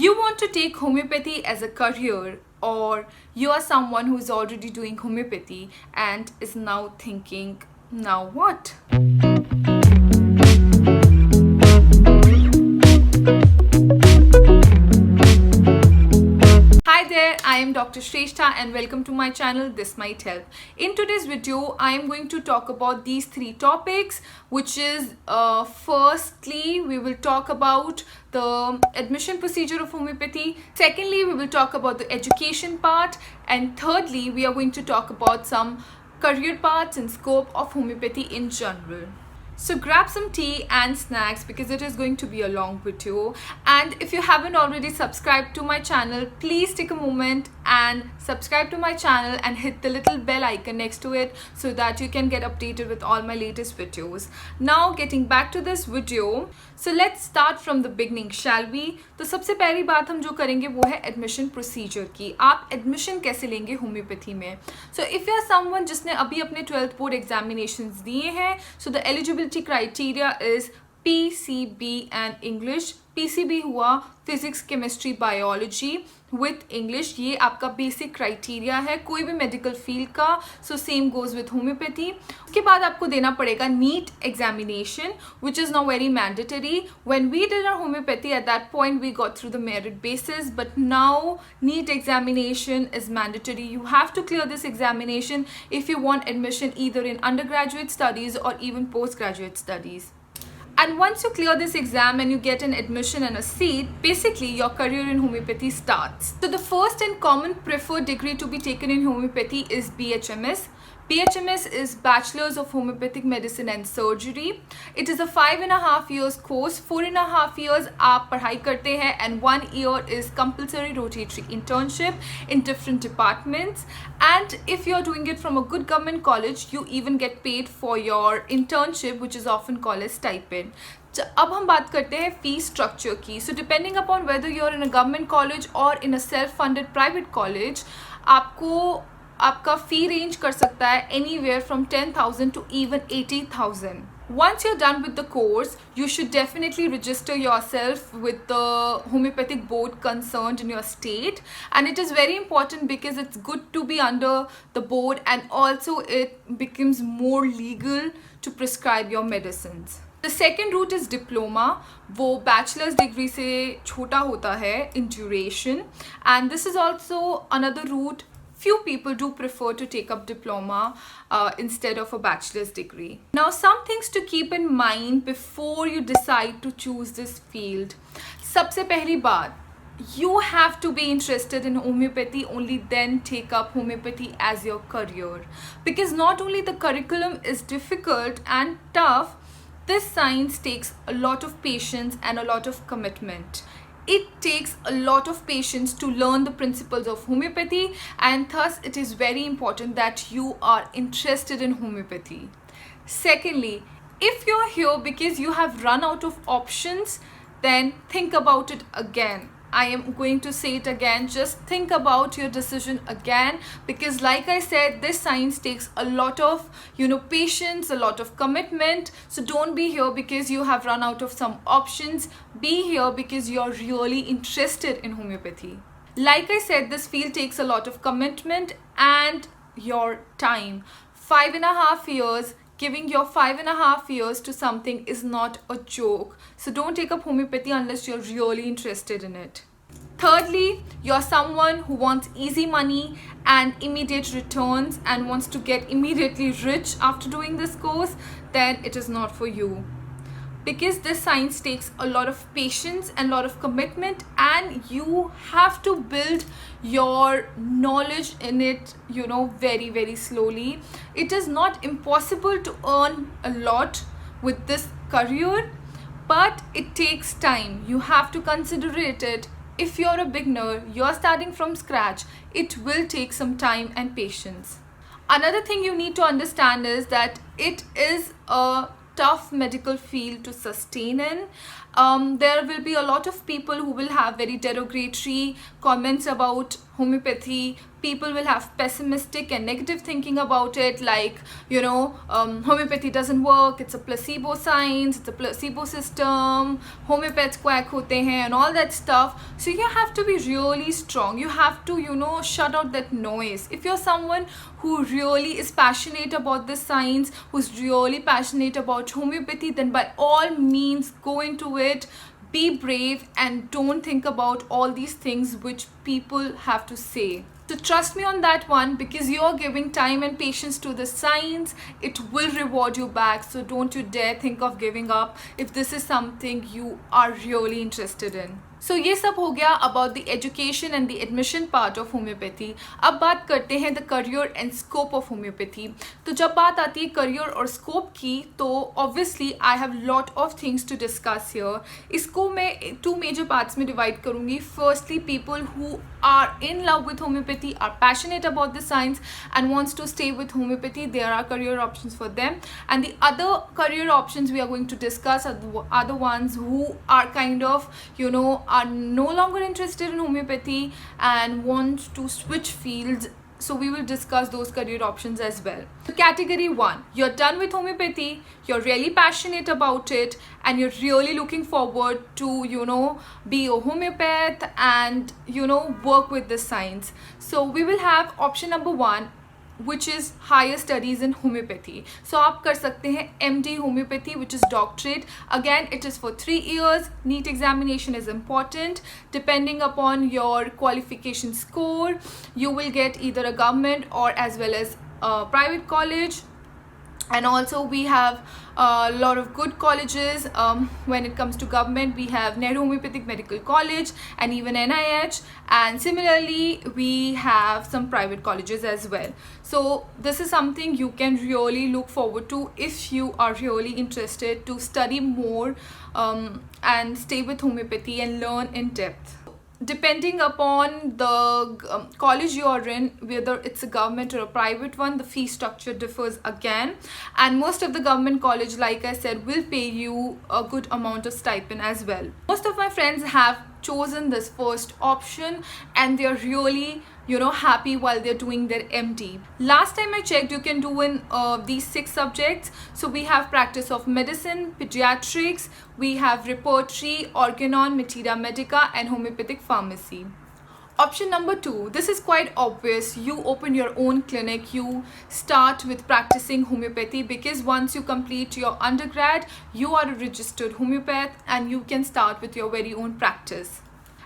You want to take homeopathy as a career, or you are someone who is already doing homeopathy and is now thinking, now what? Hi there, I am Dr. Shrestha and welcome to my channel This Might Help. In today's video, I am going to talk about these three topics, which is firstly, we will talk about the admission procedure of homeopathy. Secondly, we will talk about the education part. And thirdly, we are going to talk about some career paths and scope of homeopathy in general. So grab some tea and snacks because it is going to be a long video, and if you haven't already subscribed to my channel, please take a moment and subscribe to my channel and hit the little bell icon next to it so that you can get updated with all my latest videos. Now getting back to this video, so let's start from the beginning, shall we? तो सबसे पहली बात हम जो करेंगे वो है admission procedure की. आप एडमिशन कैसे लेंगे होम्योपैथी में? So if you are someone जिसने अभी अपने 12th बोर्ड एग्जामिनेशंस दिए हैं, so the eligibility criteria is PCB and English. PCB हुआ physics chemistry biology with English. ये आपका बेसिक क्राइटेरिया है कोई भी मेडिकल फील्ड का. So same goes with homeopathy. उसके बाद आपको देना पड़ेगा NEET examination which is now very mandatory. When we did our homeopathy at that point we got through the merit basis, but now NEET examination is mandatory. You have to clear this examination if you want admission either in undergraduate studies or even postgraduate studies. And once you clear this exam and you get an admission and a seat, basically your career in homeopathy starts. So the first and common preferred degree to be taken in homeopathy is BHMS. BHMS is Bachelor's of Homeopathic Medicine and Surgery. It is a 5.5 years course. 4.5 years आप पढ़ाई करते हैं and 1 year is compulsory rotatory internship in different departments. And if you're doing it from a good government college, you even get paid for your internship, which is often called as stipend. अब हम बात करते हैं fee structure की. So depending upon whether you are in a government college और in a self funded private college, आपका fee range कर सकता है anywhere from 10,000 to even 80,000. Once you're done with the course, you should definitely register yourself with the homeopathic board concerned in your state, and it is very important because it's good to be under the board and also it becomes more legal to prescribe your medicines. The second route is diploma. वो bachelor's degree से छोटा होता है in duration, and this is also another route. Few people do prefer to take up diploma instead of a bachelor's degree. Now, some things to keep in mind before you decide to choose this field. सबसे पहली बात, you have to be interested in homeopathy, only then take up homeopathy as your career. Because not only the curriculum is difficult and tough, this science takes a lot of patience and a lot of commitment. It takes a lot of patience to learn the principles of homeopathy, and thus it is very important that you are interested in homeopathy. Secondly, if you're here because you have run out of options, then think about it again. I am going to say it again. Just think about your decision again, because like I said, this science takes a lot of patience, a lot of commitment. So don't be here because you have run out of some options. Be here because you're really interested in homeopathy. Like I said, this field takes a lot of commitment and your time. 5.5 years. Giving your 5.5 years to something is not a joke. So don't take up homeopathy unless you're really interested in it. Thirdly, you're someone who wants easy money and immediate returns and wants to get immediately rich after doing this course, then it is not for you. Because this science takes a lot of patience and a lot of commitment, and you have to build your knowledge in it, very, very slowly. It is not impossible to earn a lot with this career, but it takes time. You have to consider it. If you're a beginner, you're starting from scratch, it will take some time and patience. Another thing you need to understand is that it is a tough medical field to sustain in, There will be a lot of people who will have very derogatory comments about homeopathy. People will have pessimistic and negative thinking about it, like, homeopathy doesn't work, it's a placebo science, it's a placebo system, homeopaths quack hote hain, and all that stuff. So you have to be really strong. You have to, shut out that noise. If you're someone who really is passionate about this science, who's really passionate about homeopathy, then by all means go into it. Be brave and don't think about all these things which people have to say. So trust me on that one, because you're giving time and patience to the science. It will reward you back. So don't you dare think of giving up if this is something you are really interested in. So ये सब हो गया about the education and the admission part of homeopathy. अब बात करते हैं the career and scope of homeopathy. तो जब बात आती है career और scope की, तो obviously I have lot of things to discuss here. इसको मैं two major parts में divide करूँगी. Firstly, people who are in love with homeopathy, are passionate about the science and wants to stay with homeopathy. There are career options for them. And the other career options we are going to discuss are the ones who are kind of, are no longer interested in homeopathy and want to switch fields. So we will discuss those career options as well. So category 1, you're done with homeopathy, you're really passionate about it, and you're really looking forward to, be a homeopath and, work with the science. So we will have option number 1, which is higher studies in homeopathy. So आप कर सकते हैं MD homeopathy, which is doctorate. Again, it is for 3 years. NEET examination is important. Depending upon your qualification score, you will get either a government or as well as a private college. And also we have a lot of good colleges. When it comes to government, we have Nehru Homeopathic Medical College and even NIH, and similarly we have some private colleges as well. So this is something you can really look forward to if you are really interested to study more and stay with homeopathy and learn in depth. Depending upon the college you are in, whether it's a government or a private one, the fee structure differs again. And most of the government college, like I said, will pay you a good amount of stipend as well. Most of my friends have chosen this first option and they're really happy while they're doing their MD. Last time I checked, you can do in these 6 subjects. So we have practice of medicine, pediatrics, we have repertory, organon, materia medica, and homeopathic pharmacy. Option number 2, this is quite obvious. You open your own clinic, you start with practicing homeopathy, because once you complete your undergrad, you are a registered homeopath and you can start with your very own practice.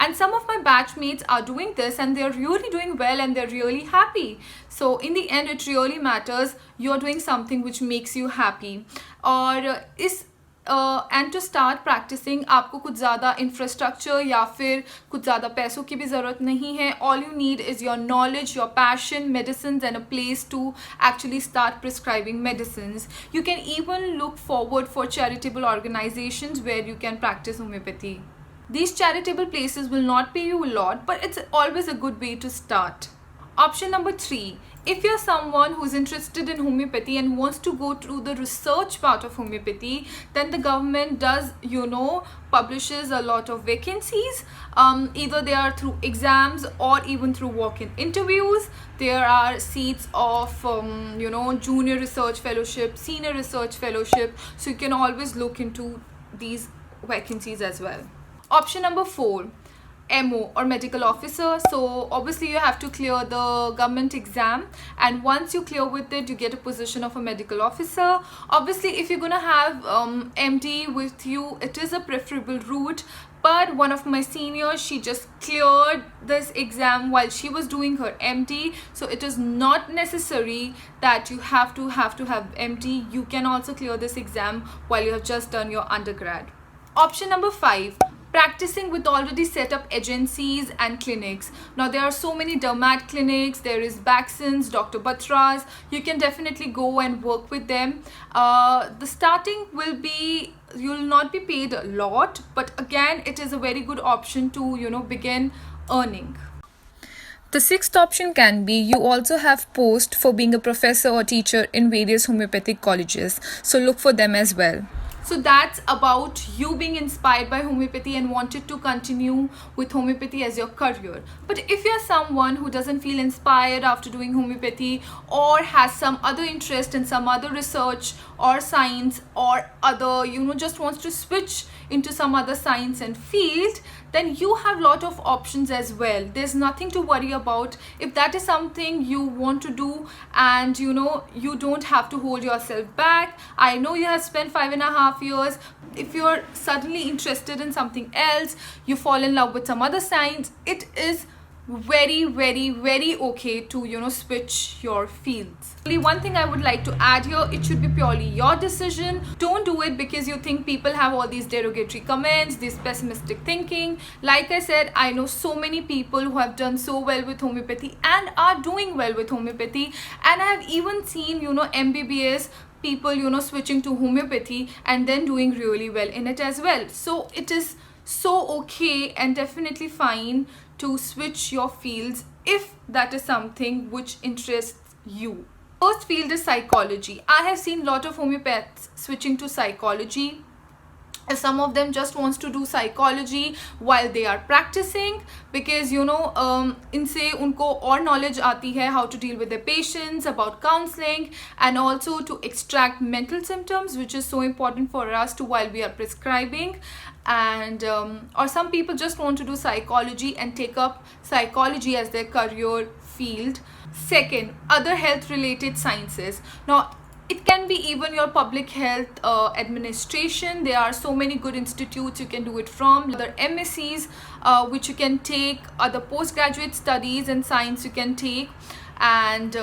And some of my batchmates are doing this and they're really doing well and they're really happy. So in the end, it really matters. You're doing something which makes you happy. और इस and to start practicing, आपको कुछ ज़्यादा infrastructure या फिर कुछ ज़्यादा पैसों की भी ज़रूरत नहीं है. All you need is your knowledge, your passion, medicines, and a place to actually start prescribing medicines. You can even look forward for charitable organizations where you can practice homeopathy. These charitable places will not pay you a lot, but it's always a good way to start. Option number 3. If you're someone who's interested in homeopathy and wants to go through the research part of homeopathy, then the government does, publishes a lot of vacancies. Either they are through exams or even through walk-in interviews. There are seats of, junior research fellowship, senior research fellowship. So you can always look into these vacancies as well. Option number 4, MO or medical officer. So obviously you have to clear the government exam, and once you clear with it, you get a position of a medical officer. Obviously if you're gonna have MD with you, it is a preferable route. But one of my seniors, she just cleared this exam while she was doing her MD. So it is not necessary that you have to have MD. You can also clear this exam while you have just done your undergrad. Option number 5, practicing with already set up agencies and clinics. Now there are so many dermat clinics, there is Baxens, Dr. Batras. You can definitely go and work with them. The starting will be, you'll not be paid a lot, but again it is a very good option to begin earning. The 6th option can be, you also have post for being a professor or teacher in various homeopathic colleges, so look for them as well. So that's about you being inspired by homeopathy and wanted to continue with homeopathy as your career. But if you're someone who doesn't feel inspired after doing homeopathy, or has some other interest in some other research or science, or other, just wants to switch into some other science and field, then you have lot of options as well. There's nothing to worry about if that is something you want to do, and you don't have to hold yourself back. I know you have spent 5.5 years. If you're suddenly interested in something else, you fall in love with some other science, it is very, very, very okay to switch your fields. Only one thing I would like to add here, it should be purely your decision. Don't do it because you think people have all these derogatory comments, this pessimistic thinking. Like I said, I know so many people who have done so well with homeopathy and are doing well with homeopathy, and I have even seen MBBS people switching to homeopathy and then doing really well in it as well. So it is so okay and definitely fine to switch your fields if that is something which interests you. First field is psychology. I have seen lot of homeopaths switching to psychology. Some of them just wants to do psychology while they are practicing, because इनसे उनको और knowledge आती है how to deal with their patients, about counseling, and also to extract mental symptoms, which is so important for us to while we are prescribing. And or some people just want to do psychology and take up psychology as their career field. Second, other health related sciences. Now it can be even your public health administration. There are so many good institutes you can do it from. Other MScs which you can take, other postgraduate studies in science you can take, and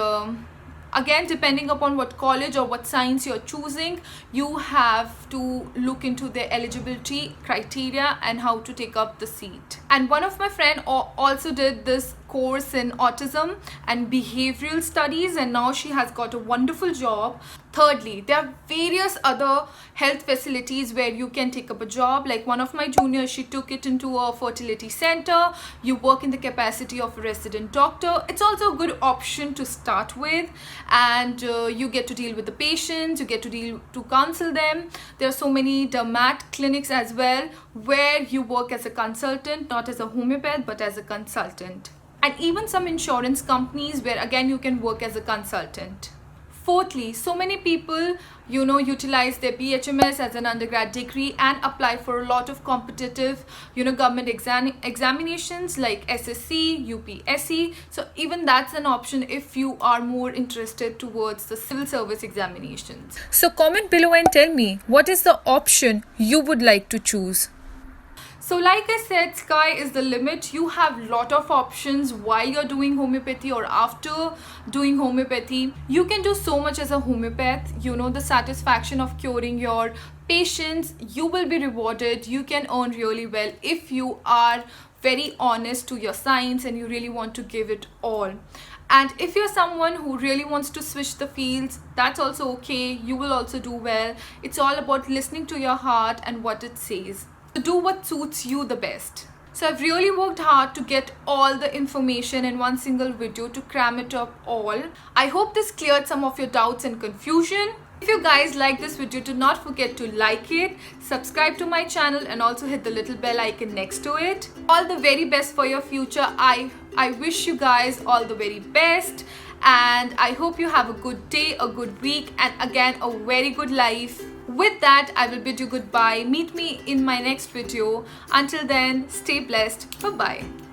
again, depending upon what college or what science you're choosing, you have to look into their eligibility criteria and how to take up the seat. And one of my friend also did this course in autism and behavioral studies, and now she has got a wonderful job. Thirdly, there are various other health facilities where you can take up a job. Like one of my juniors, she took it into a fertility center. You work in the capacity of a resident doctor. It's also a good option to start with, and you get to deal with the patients, you get to counsel them. There are so many dermat clinics as well where you work as a consultant, not as a homeopath but as a consultant. And even some insurance companies where again you can work as a consultant. Fourthly, so many people utilize their BHMS as an undergrad degree and apply for a lot of competitive government examinations like SSC, UPSC. So even that's an option if you are more interested towards the civil service examinations. So comment below and tell me what is the option you would like to choose. So like I said, sky is the limit. You have lot of options while you're doing homeopathy or after doing homeopathy. You can do so much as a homeopath. The satisfaction of curing your patients, you will be rewarded. You can earn really well if you are very honest to your science and you really want to give it all. And if you're someone who really wants to switch the fields, that's also okay. You will also do well. It's all about listening to your heart and what it says. Do what suits you the best. So I've really worked hard to get all the information in one single video to cram it up all. I hope this cleared some of your doubts and confusion. If you guys like this video, do not forget to like it, subscribe to my channel, and also hit the little bell icon next to it. All the very best for your future. I wish you guys all the very best, and I hope you have a good day, a good week, and again a very good life. With that, I will bid you goodbye. Meet me in my next video. Until then, stay blessed. Bye-bye.